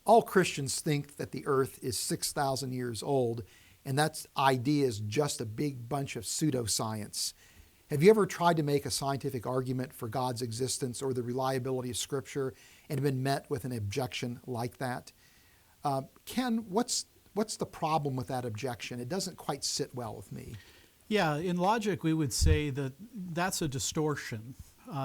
all Christians think that the earth is 6,000 years old, and that idea is just a big bunch of pseudoscience. Have you ever tried to make a scientific argument for God's existence or the reliability of Scripture and been met with an objection like that? Ken, what's the problem with that objection? It doesn't quite sit well with me. Yeah, in logic, we would say that that's a distortion.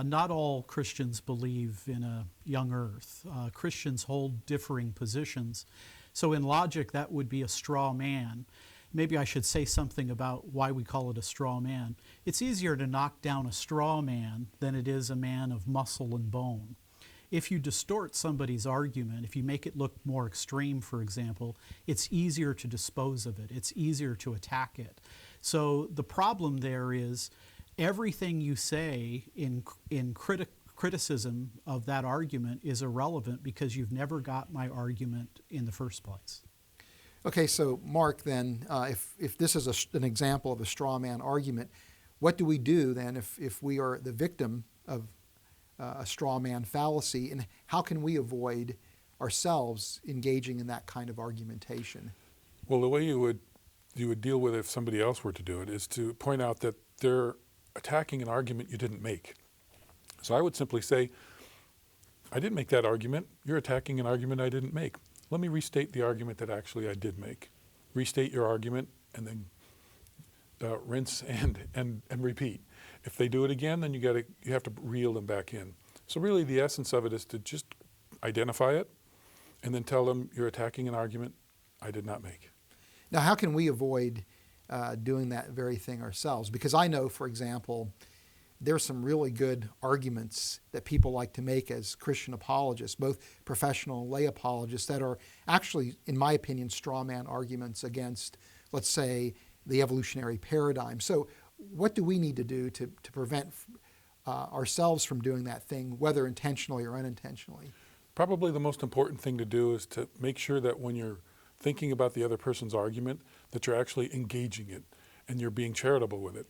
Not all Christians believe in a young earth. Christians hold differing positions. So in logic, that would be a straw man. Maybe I should say something about why we call it a straw man. It's easier to knock down a straw man than it is a man of muscle and bone. If you distort somebody's argument, if you make it look more extreme, for example, it's easier to dispose of it. It's easier to attack it. So the problem there is everything you say in criticism of that argument is irrelevant because you've never got my argument in the first place. Okay, so Mark, then, if this is an example of a straw man argument, what do we do then if we are the victim of a straw man fallacy, and how can we avoid ourselves engaging in that kind of argumentation? Well, the way you would deal with it if somebody else were to do it is to point out that they're attacking an argument you didn't make. So I would simply say, I didn't make that argument. You're attacking an argument I didn't make. Let me restate the argument that actually I did make. Restate your argument and then rinse and repeat. If they do it again, then you have to reel them back in. So really the essence of it is to just identify it and then tell them you're attacking an argument I did not make. Now, how can we avoid doing that very thing ourselves? Because I know, for example, there's some really good arguments that people like to make as Christian apologists, both professional and lay apologists, that are actually, in my opinion, straw man arguments against, let's say, the evolutionary paradigm. So what do we need to do to prevent ourselves from doing that thing, whether intentionally or unintentionally? Probably the most important thing to do is to make sure that when you're thinking about the other person's argument, that you're actually engaging it and you're being charitable with it.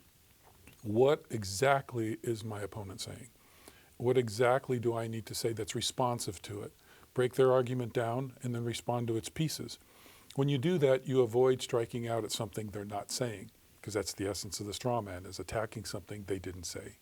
What exactly is my opponent saying? What exactly do I need to say that's responsive to it? Break their argument down and then respond to its pieces. When you do that, you avoid striking out at something they're not saying, because that's the essence of the straw man, is attacking something they didn't say.